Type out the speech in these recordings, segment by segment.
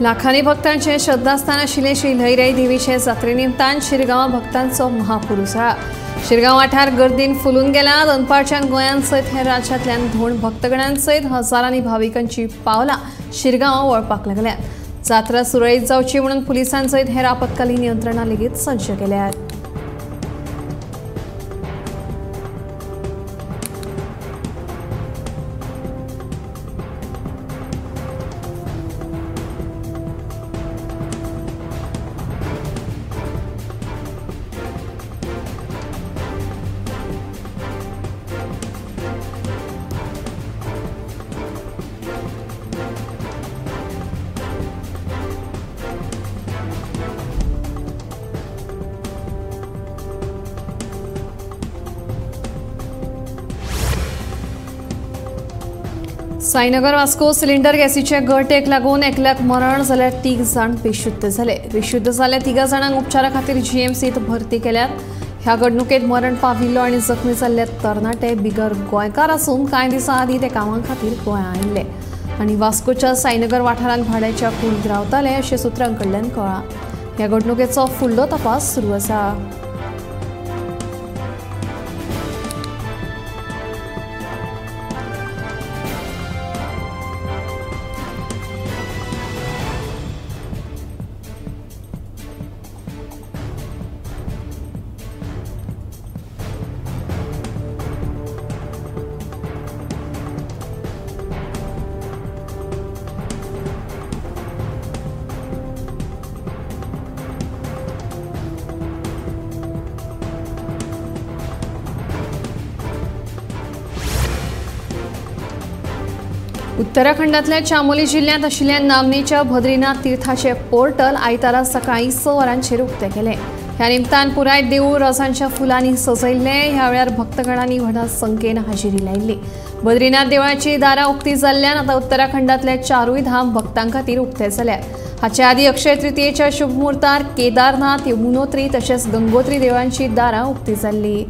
लाखांनी भक्तांचे श्रद्धास्थान आशिल्ले श्री लयराई देवीचे जात्रे निमतान शिरगांव भक्तांचो महापूर उसळा। शिरगांव वाठार गर्दीन फुलून गेला। दनपारच्यान गोंयान सयत हेर राज्यांतल्यान धोण भक्तगणां सयत हजारांनी भाविकांची पावलां शिरगांव वळपाक लागल्यात। जात्रा सुरळीत जावची म्हणून पुलिसां सयत हेर आपतकालीन यंत्रणा लेगीत सज्ज केल्यात। साईनगर वास्को सिलिंडर गॅसीचे गळटेक लागून एकल्याक मरण जाल्यार 3 जाण बेशुद्ध झाले। बेशुद्ध जाल्ल्या 3 जाणांक उपचारा खातीर जीएमसीत भरती केल्यात। ह्या घडणुकेत मरण पाविल्लो आनी जखमी जाल्ले तरणाटे बिगर गोंयकार आसून कांय दिसां आदीं ते कामां खातीर गोंयां आयिल्ले आनी वास्कोच्या साईनगर वाठारांत भाड्याच्या कुडींत रावताले अशें सुत्रांकडल्यान कळ्ळां। ह्या घडणुकेचो फुडलो तपास सुरू आसा। उत्तराखंडातल्या चामोली जिल्ह्यात आशिल्ल्या नामनेच्या बद्रीनाथ तीर्थाचे पोर्टल आयतारा सकाळी 6 वरांचेर उक्ते केले। ह्या निमतान पुराय देवूळ रोजांच्या फुलांनी सजयल्ले। ह्या वेळार भक्तगणांनी व्हडा संख्येन हाजिरी लायिल्ली। बद्रीनाथ देवळाची दारां उक्ती जाल्ल्यान आतां उत्तराखंडातले 4 धाम भक्तां खातीर उक्ते जाल्यात। हाचे आदीं अक्षय तृतीयेच्या शुभ मुहूर्तार केदारनाथ, यमुनोत्री तशेंच गंगोत्री देवळांची दारां उक्ती जाल्ली।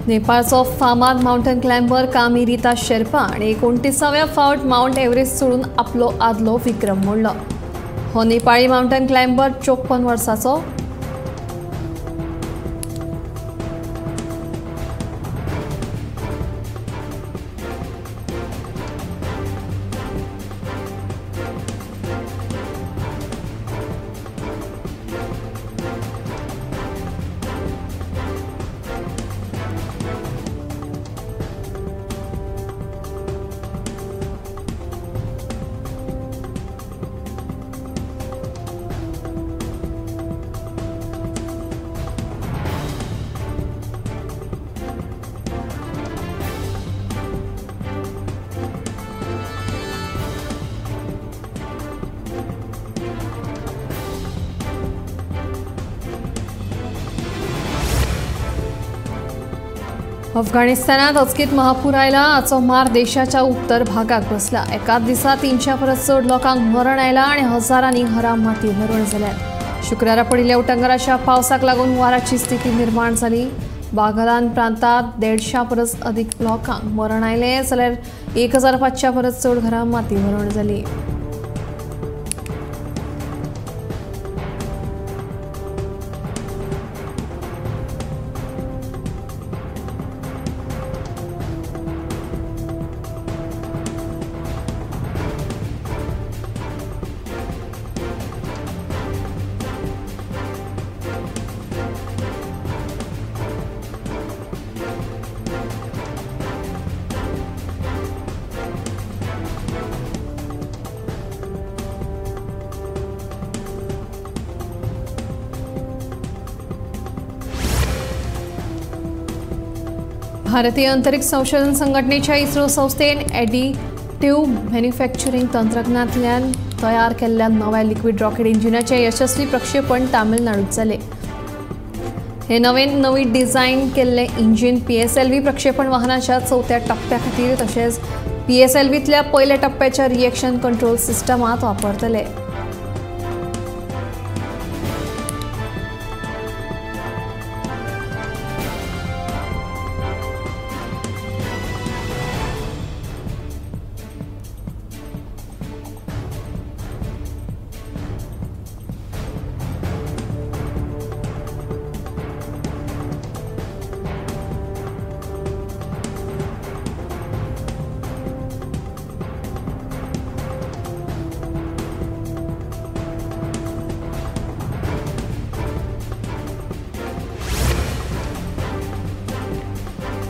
नेपाळचो फामाद माउंटन क्लायंबर कामी रीता शेर्पा आणि 29व्या फावट माउंट एव्हरेस्ट सोडून आपलो आदलो विक्रम मोडलो। हो नेपाळी माउंटन क्लायंबर 54 वर्सांचो। अफगाणिस्तानात अचकीत महापूर आयला। हाचो मार देशाच्या उत्तर भागाक बसला। एकाच दिसा 300 परस चड लोकांक मरण आयला आनी हजारांनी घरां माती भरण जाल्यात। शुक्रारा पडिल्ल्या उटंगराच्या पावसाक लागून वाराची स्थिती निर्माण जाली। बागलान प्रांतांत 150 परस अधिक लोकांक मरण आयले जाल्यार 1500 परस चड घरां माती भरण जाली। भारतीय अंतरिक्ष संशोधन संघटनेच्या इस्रो संस्थेन एडिटिव्ह मॅन्युफॅक्चरिंग तंत्रज्ञानांतल्यान तयार केल्ल्या नव्या लिक्विड रॉकेट इंजिनाचे यशस्वी प्रक्षेपण तामिळनाडूत जाले. हे नवी डिझायन केल्ले इंजिन PSLV प्रक्षेपण वाहनाच्या चौथ्या टप्प्या खातीर तशेंच PSLVतल्या पयल्या टप्प्याच्या रिएक्शन कंट्रोल सिस्टमात वापरतले.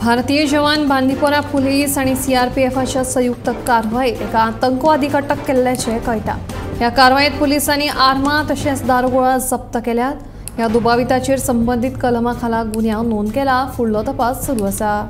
भारतीय जवान बांदीपोरा पुलीस आणि CRPFच्या संयुक्त कारवाईत एका आतंकवादीक अटक केल्ल्याचे कळटा. ह्या कारवाईत पुलिसांनी आर्मां तशेंच दारुगोळा जप्त केल्यात. ह्या दुबाविताचेर संबंधीत कलमा खाला गुन्यांव नोंद केला. फुडलो तपास सुरू आसा.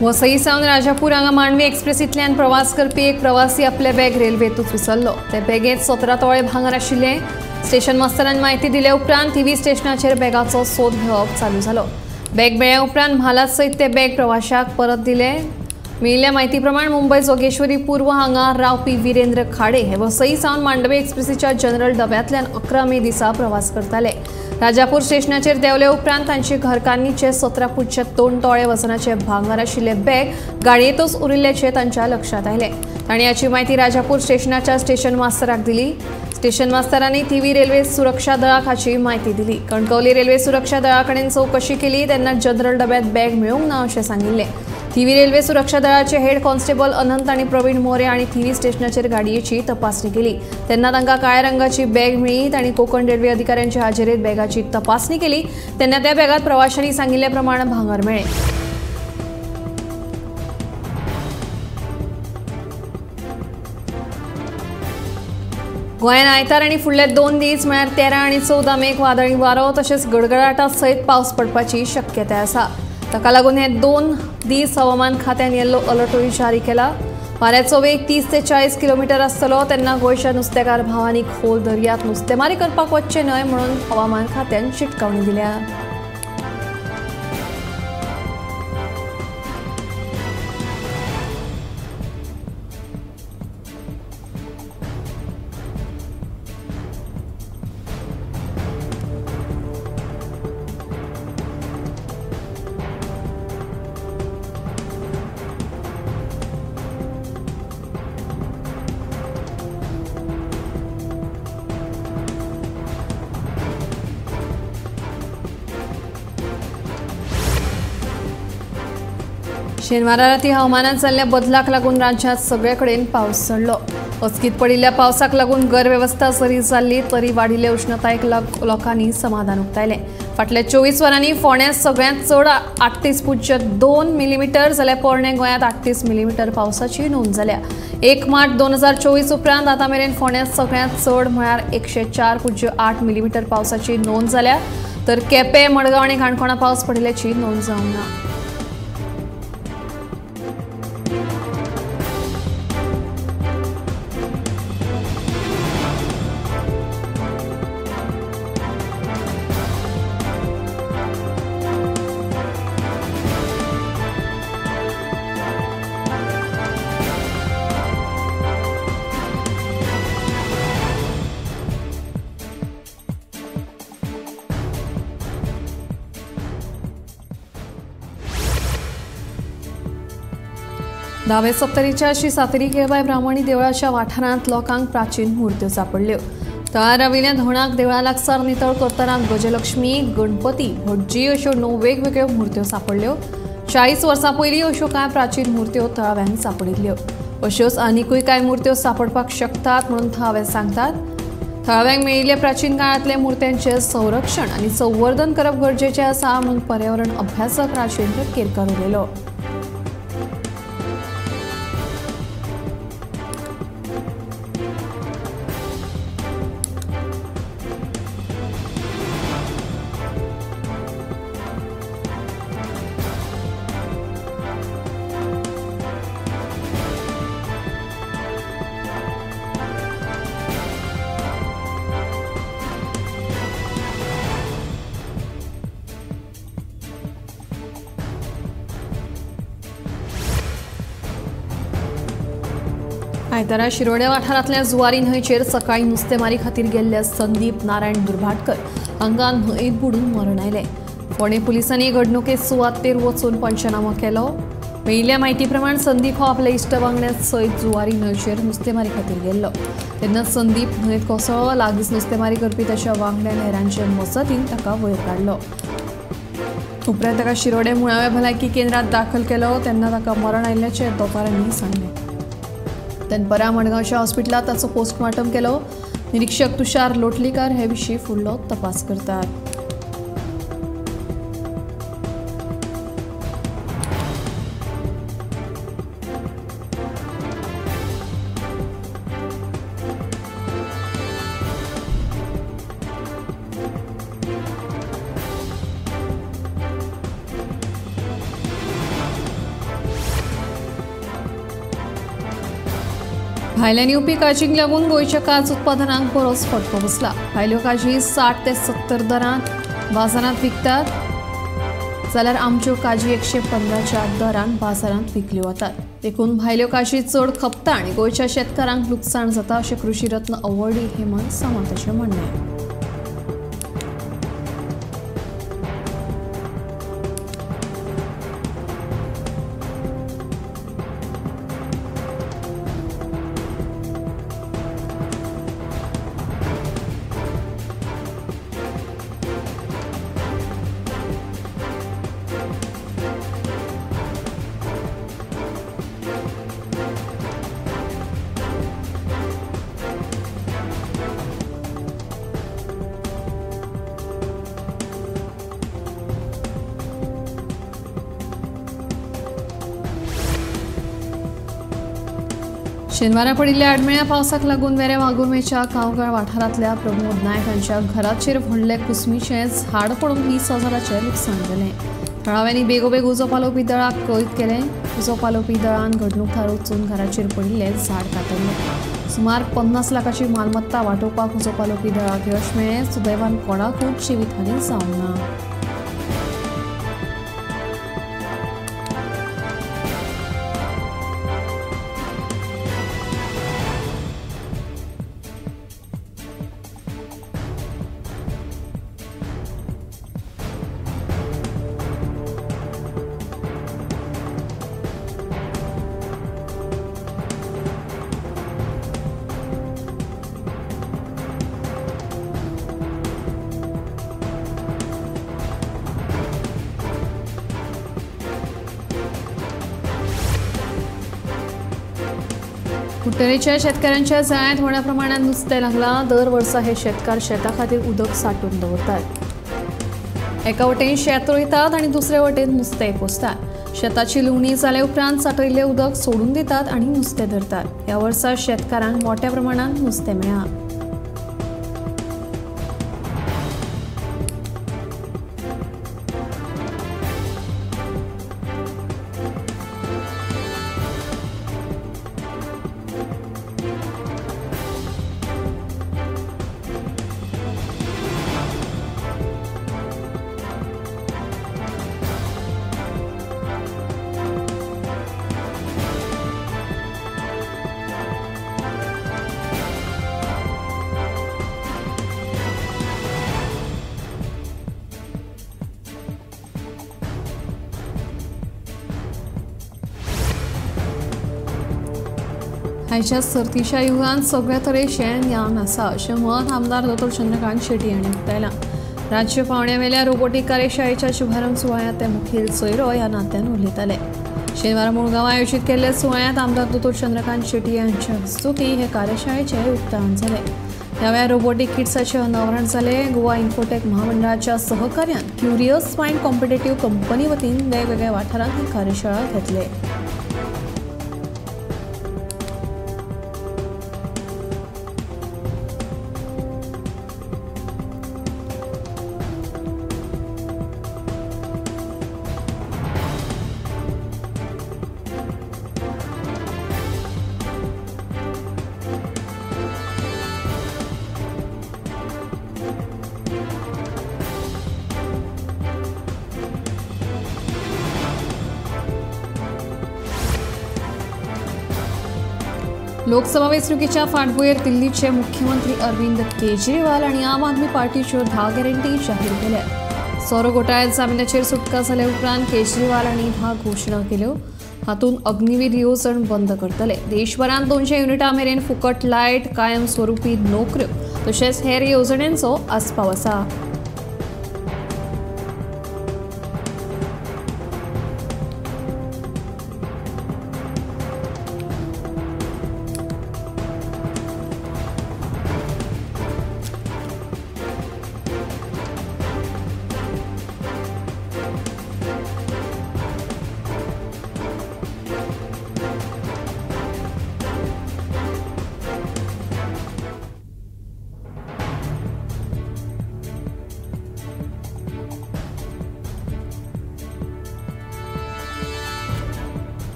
वसई सावन राजापूर हांगा मांडवी एक्सप्रेसींतल्यान प्रवास करपी एक प्रवासी आपले बॅग रेल्वेतूच विसरलो. ते बॅगेंत 17 तोळे भांगर आशिल्ले. स्टेशन मास्तरान म्हायती दिले उपरांत TV स्टेशनाचेर बॅगाचो सोद घेवप चालू जालो. बॅग मेळ्ळ्या उपरांत म्हालात सयत ते बॅग प्रवाशाक परत दिले. मेळिल्ल्या म्हायती प्रमाण मुंबय जोगेश्वरी पूर्व हांगा रावपी विरेंद्र खाडे हे वसई सावन मांडवी एक्सप्रेसीच्या जनरल डब्यांतल्यान 11 मे दिसा प्रवास करताले. राजापूर स्टेशनाचेर देवले उपरांत तांची घरकान्नीचे 17.2 तोळे वजनाचे भांगर आशिल्ले बॅग गाडयेतूच उरिल्ल्याचे तांच्या लक्षात आयले. तांणी हाची म्हायती राजापूर स्टेशनाच्या स्टेशन मास्तराक दिली. स्टेशन मास्तरांनी TV रेल्वे सुरक्षा दळाक हाची म्हायती दिली. कणकवली रेल्वे सुरक्षा दळा कडेन चौकशी केली तेन्ना जनरल डब्यांत बॅग मेळूंक ना अशें सांगिल्लें. TV रेल्वे सुरक्षा दळाचे हेड कॉन्स्टेबल अनंत आणि प्रवीण मोरे आणि TV स्टेशनाचेर गाडयेची तपासणी केली तेन्ना तांकां काळ्या रंगाची बॅग मेळ्ळी. तांणी कोकण रेल्वे अधिकाऱ्यांच्या हाजेरीत बॅगाची तपासणी केली तेन्ना त्या बॅगात प्रवाशांनी सांगिल्ल्या प्रमाण भांगर मेळ्ळें. गोंयान आयतार आनी फुडले 2 दीस म्हळ्यार 13 आनी 14 मेक वादळी वारो तशेंच गडगडाटा सयत पावस पडपाची शक्यताय आसा. ताका लागून हे 2 दीस हवामान खात्यान येल्लो अलर्टूय जारी केला. वाऱ्याचो वेग 30 ते 40 किलोमीटर आसतलो तेन्ना गोंयच्या नुस्तेकार भावांनी खोल दर्यांत नुस्तेमारी करपाक वचचें न्हय म्हणून हवामान खात्यान शिटकावणी दिल्या. शेनवारा राती हवामानात जाल्ल्या बदलाक लागून राज्यात सगळे कडेन पावस चडलो. अचकीत पडिल्ल्या पावसाक लागून घर वेवस्था जरी जाल्ली तरी वाडिल्ल्या उश्णतायेक लोकांनी समाधान उक्तायलें. फाटल्या 24 वरांनी फोंड्यात सगळ्यांत चड 38.2 मिलीमीटर जाल्यार पोरणे गोंयांत 38 मिलीमीटर पावसाची नोंद जाल्या. 1 मार्च 2024 उपरांत आतां मेरेन फोंड्यात सगळ्यांत चड म्हळ्यार 104.8 मिलीमीटर पावसाची नोंद जाल्या तर केपें, मडगांव आनी काणकोणा पावस पडिल्ल्याची नोंद जावंक ना. दावे सप्तरीच्या श्री सातेरी केळबाई ब्राह्मणी देवळाच्या वाठारांत लोकांक प्राचीन मुर्त्यो सापडल्यो. तळार राविल्ल्या धोणाक देवळा लागसार नितळ करतना गजलक्ष्मी, गणपती, भटजी अश्यो 9 वेगवेगळ्यो मुर्त्यो सापडल्यो. 40 वर्सां पयलीं अश्यो कांय प्राचीन मुर्त्यो थळाव्यांनी सापडिल्ल्यो. अश्योच आनीकूय कांय मुर्त्यो सापडपाक शकतात म्हणून थळावे सांगतात. थळाव्यांक मेळिल्ल्या प्राचीन काळांतल्या मुर्त्यांचें संरक्षण आनी संवर्धन करप गरजेचें आसा म्हणून पर्यावरण अभ्यासक राजेंद्र केरकर उलयलो. आयतारा शिरोड्या वाठारांतल्या जुवारी न्हंयचेर सकाळीं नुस्तेमारी खातीर गेल्ल्या संदीप नारायण दुर्भाटकर हांकां न्हंयेत बुडून मरण आयलें. फोंडें पुलिसांनी घडणुके सुवातेर वचून पंचनामो केलो. मेळिल्ल्या म्हायती प्रमाण संदीप हो आपल्या इश्ट वांगड्या सयत जुवारी न्हंयचेर नुस्तेमारी खातीर गेल्लो. तेन्ना संदीप न्हंयेत कोसळ्ळो. लागींच नुस्तेमारी करपी ताच्या वांगड्या हेरांचे मसतीन ताका वयर काडलो. उपरांत ताका शिरोडे मुळाव्या भलायकी केंद्रांत दाखल केलो. तेन्ना ताका मरण आयिल्ल्याचें दोतोरांनी सांगलें. दनपरां मडगांवच्या हॉस्पिटलांत ताचो पोस्टमॉर्टम केलो. निरीक्षक तुषार लोटलीकर हे विशीं फुडलो तपास करतात. भायल्यान येवपी काजींक लागून गोंयच्या काज उत्पादनांक बरोच फटको बसला. भायल्यो काजी 60 ते 70 दरांत बाजारांत विकतात, जाल्यार आमच्यो काजी 115च्या दरान बाजारांत विकल्यो वतात. देखून भायल्यो काजी चड खपता आनी गोंयच्या शेतकारांक लुकसाण जाता अशें कृषी रत्न अवॉर्डी हेमंत सामंताचें म्हणणें. शेनवारा पडिल्ल्या आडमेळ्या पावसाक लागून वेऱ्या वागुर्मेच्या कावगाळ वाठारांतल्या प्रमोद नायक हांच्या घराचेर व्हडले कुसमीचें झाड पडून 20,000चे लुकसाण जालें. थळाव्यांनी बेगोबेग उजो पालोवपी दळाक कळीत केलें. उजो पालोवपी दळान घडणूक थार वचून घराचेर पडिल्लें झाड कातरलें. सुमार 50 लाखाची मालमत्ता वांटोवपाक उजो पालोवपी दळाक यश मेळ्ळें. सुदैवान कोणाकूच जिवीतहानी जावंक ना. कुट्टरेच्या शेतकारांच्या जाळ्यांत व्हड्या प्रमाणात नुस्तें लागलां. दर वर्सा हे शेतकार शेता खातीर उदक सांठोवन दवरतात. एका वटेन शेत रोयतात आनी दुसरे वटेन नुस्तें पोसतात. शेताची लुवणी जाले उपरांत सांठयल्लें उदक सोडून दितात आनी नुस्तें धरतात. ह्या वर्सा शेतकारांक मोठ्या प्रमाणात नुस्तें मेळ्ळां. आयच्या सर्तीच्या युगान सगळ्या तरेचें ज्ञान आसा अशें मत आमदार डॉ चंद्रकांत शेट्टी हांणी उक्तायलां. राज्य पावण्यावेल्या रोबोटीक कार्यशाळेच्या शुभारंभ सुवाळ्यात ते मुखेल सोयरो ह्या नात्यान उलयताले. शेनवारा मुळगांवां आयोजीत केल्ल्या सुवाळ्यात आमदार डॉ चंद्रकांत शेट्टी हांचे हस्तुकीं हे कार्यशाळेचें उक्तावण जालें. ह्या वेळार रोबोटीक किट्साचें अनावरण जालें. गोवा इन्फोटेक महामंडळाच्या सहकार्यान क्युरियस मायंड कॉम्पिटेटिव्ह कंपनी वतीन वेगवेगळ्या वाठारांत ही कार्यशाळा घेतले. लोकसभा वेंचणुकेच्या फाटभुंयेर दिल्लीचे मुख्यमंत्री अरविंद केजरीवाल आनी आम आदमी पार्टीच्यो 10 गॅरंटी जाहीर केल्या. सोरो घोटाळ्यांत जामिनाचेर सुटका जाले उपरांत केजरीवाल हांणी 10 घोशणा केल्यो. हातूंत अग्निवीर येवजण बंद करतले. देशभरांत 200 युनिटां मेरेन फुकट लायट, कायम स्वरुपी नोकऱ्यो तशेंच हेर येवजण्यांचो आस्पाव आसा.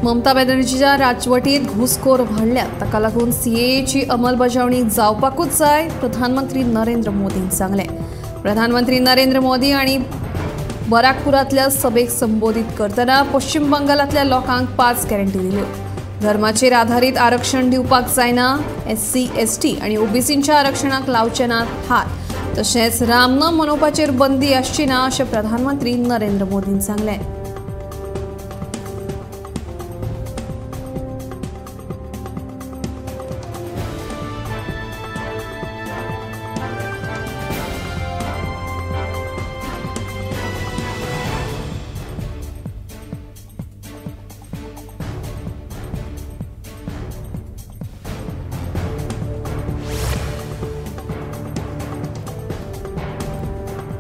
ममता बॅनर्जीच्या राजवटीत घुसखोर वाडल्यात. ताका लागून सीएएची अंमलबजावणी जावपाकूच जाय, प्रधानमंत्री नरेंद्र मोदीन सांगलें. प्रधानमंत्री नरेंद्र मोदी हांणी बराकपुरांतल्या सभेक संबोधीत करतना पश्चिम बंगालांतल्या लोकांक 5 गॅरंटी दिल्यो. धर्माचेर आधारीत आरक्षण दिवपाक जायना, SC, ST आनी ओबीसींच्या आरक्षणाक लावचे नात हात, तशेंच रामनाम मनोवपाचेर बंदी आसची ना अशें प्रधानमंत्री नरेंद्र मोदीन सांगलें.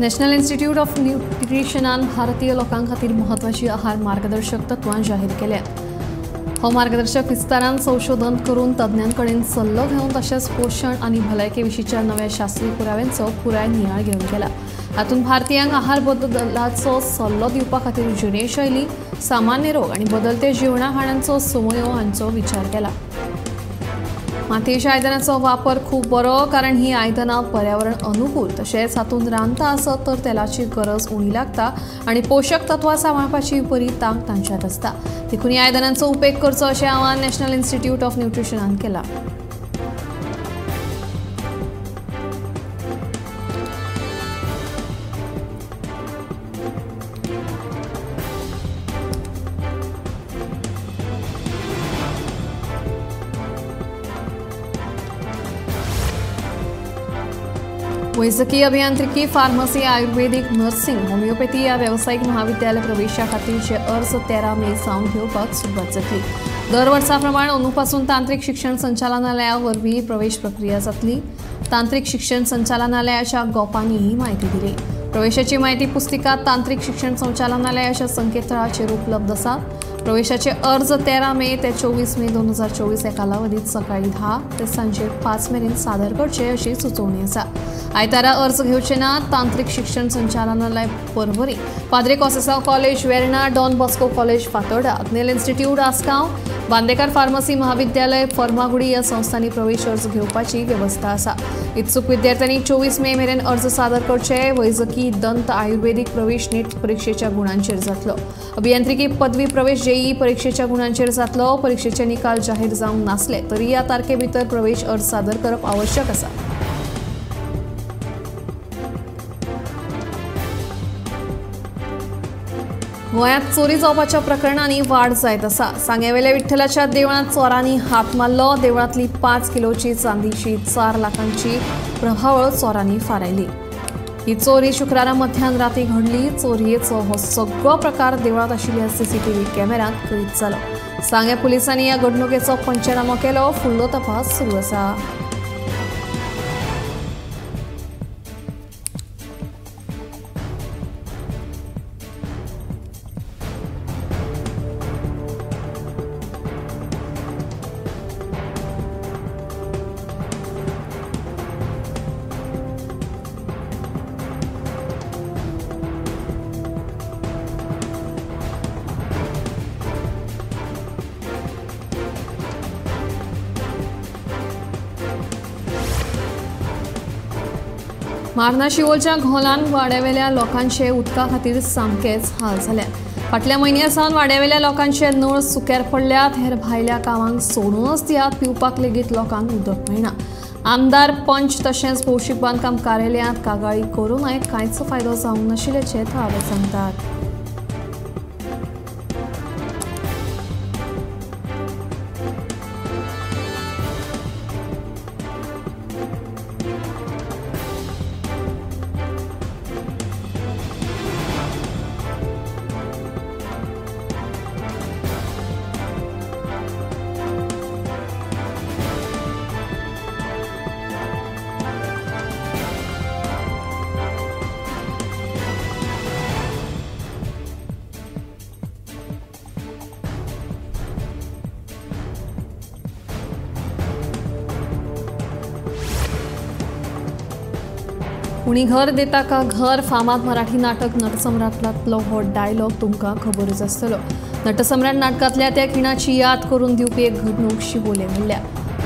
नॅशनल इन्स्टिट्यूट ऑफ न्यूट्रिशनान भारतीय लोकां खातीर म्हत्वाची आहार मार्गदर्शक तत्वां जाहीर केल्यात. हो मार्गदर्शक विस्तारान संशोधन करून तज्ञां कडेन सल्लो घेवन तशेंच पोशण आनी भलायके विशींच्या नव्या शास्त्रीय पुराव्यांचो पुराय नियाळ घेवन केला. हातूंत भारतीयांक आहार बदलाचो सल्लो दिवपा खातीर जिणेशैली, सामान्य रोग आनी बदलते जिवणा खाणांचो समयो हांचो विचार केला. मातयेच्या आयदनांचो वापर खूब बरो, कारण ही आयदनां पर्यावरण अनुकूल, तशेंच हातूंत रांदता आसत तर तेलाची गरज उणी लागता आनी पोशक तत्वां सांबाळपाची बरी तांक तांच्यांत आसता. देखून ह्या आयदनांचो उपेग करचो अशें आवाहन नॅशनल इन्स्टिट्यूट ऑफ न्यूट्रिशनान केलां. वैजकी अभियांत्रिकी, फार्मसी, आयुर्वेदिक, नर्सिंग, होमिओपॅथी ह्या व्यावसायिक महाविद्यालय प्रवेशा खातीरचे अर्ज 13 मे सावन घेवपाक सुरवात जातली. दर वर्सा प्रमाण अंदूपासून तांत्रिक शिक्षण संचालनालया वरवीं प्रवेश प्रक्रिया जातली. तांत्रिक शिक्षण संचालनालयाच्या गोपांनी ही म्हायती दिली. प्रवेशाची म्हायती पुस्तिका तांत्रिक शिक्षण संचालनालयाच्या संकेतथळाचेर उपलब्ध आसा. प्रवेशाचे अर्ज 13 मे ते 24 मे 2024 या कालावधीत सकाळी 10 ते सांजे 5 मेरेन सादर करचे अशी सुचोवणी आसा. आयतारा अर्ज घेवचे ना. तांत्रिक शिक्षण संचालनालय Parvari, Padre Conceicao college Verna, Don Bosco college Fatorda, Agnel institute Assagao, Bandekar pharmacy महाविद्यालय फर्मागुडी ह्या संस्थांनी प्रवेश अर्ज घेवपाची व्यवस्था आसा. इत्सूक विद्यार्थ्यांनी 24 मे मेरेन अर्ज सादर करचे. वैजकी, दंत, आयुर्वेदिक प्रवेश नीट परीक्षेच्या गुणांचेर जातलो. अभियांत्रिकी पदवी प्रवेश JEE परीक्षेच्या गुणांचेर जातलो. परीक्षेचे निकाल जाहीर जावंक नासले तरी या तारखे भितर प्रवेश अर्ज सादर करप आवश्यक आसा. गोंयांत चोरी जावपाच्या प्रकरणांनी वाड जायत आसा। सांगेवेल्या विठ्ठलाच्या देवळांत चोरांनी हात मारलो। देवळांतली 5 किलोची चांदीची 4 लाखांची प्रभावळ चोरांनी फारायली। ही चोरी शुक्रारा मध्यान राती घडली। चोरयेचो हो सगळो प्रकार देवळांत आशिल्ल्या सीसीटीव्ही कॅमेऱ्यांत कैद जालो। सांगे पुलिसांनी ह्या घडणुकेचो पंचनामो केलो। फुडलो तपास सुरू आसा। मार्ना शिवोलच्या घोलान वाड्यावेल्या लोकांचे उदका खातीर सामकेच हाल जाल्या। फाटल्या म्हयन्यासावन वाड्यावेल्या लोकांचे नळ सुक्यार पडल्यात। हेर भायल्या कामांक सोडूनच दियात, पिवपाक लेगीत लोकांक उदक मेळना। आमदार पंच तशेंच भौशीक बांदकाम कार्यालयांत कागाळी करूनय कांयच फायदो जावंक नाशिल्ल्याचे थळावे सांगतात। कुणी घर देता का घर फामाद मराठी नाटक नटसम्राटांतलो हो डायलॉग तुमकां खबरच आसतलो। नटसम्राट नाटकांतल्या त्या खिणाची याद करून दिवपी एक घडणूक शिवोले घडल्या।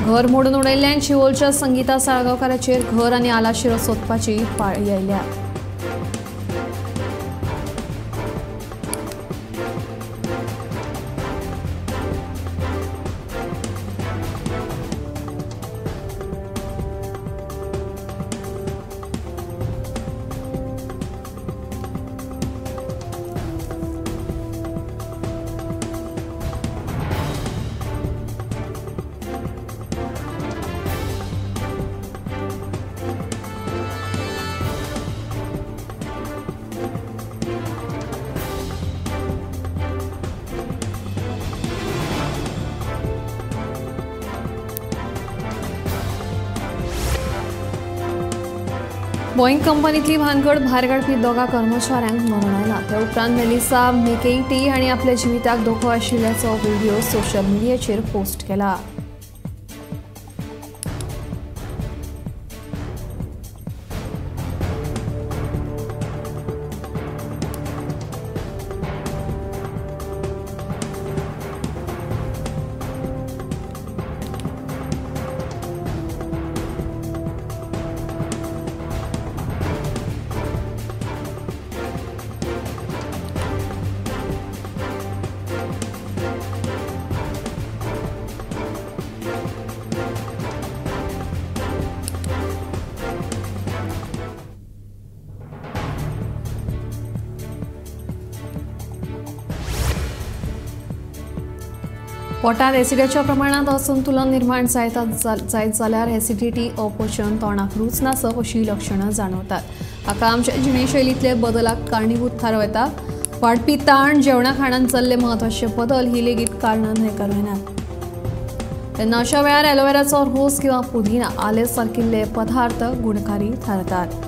घर मोडून उडयल्ल्यान शिवोलच्या संगीता साळगांवकाराचेर घर आनी आलाशिरो सोदपाची पाळी आयल्या। बोईंग कंपनीतली भानगड भायर काडपी दोगा कर्मचाऱ्यांक मरण आयलां। ते उपरांत मेलिसा मेकेइटी हांणी आपल्या जिविताक धोको आशिल्ल्याचो व्हिडिओ सोशल मिडियाचेर पोस्ट केला। पोटांत एसिडाच्या प्रमाणात असंतुलन निर्माण जायत जाल्यार एसिडिटी, अपचन, तोंडाक रूच नासप अशी लक्षणां जाणवतात। हाका आमच्या जिणेशैलींतले बदलाक कारणीभूत थाराव येता। वाडपी ताण, जेवणा खाणांत जाल्ले म्हत्वाचे बदल ही लेगीत कारणां न्हयकार नात। तेन्ना अशा वेळार एलोवेराचो रोस किंवा पुदिना, आले सारकिल्ले पदार्थ गुणकारी थारतात।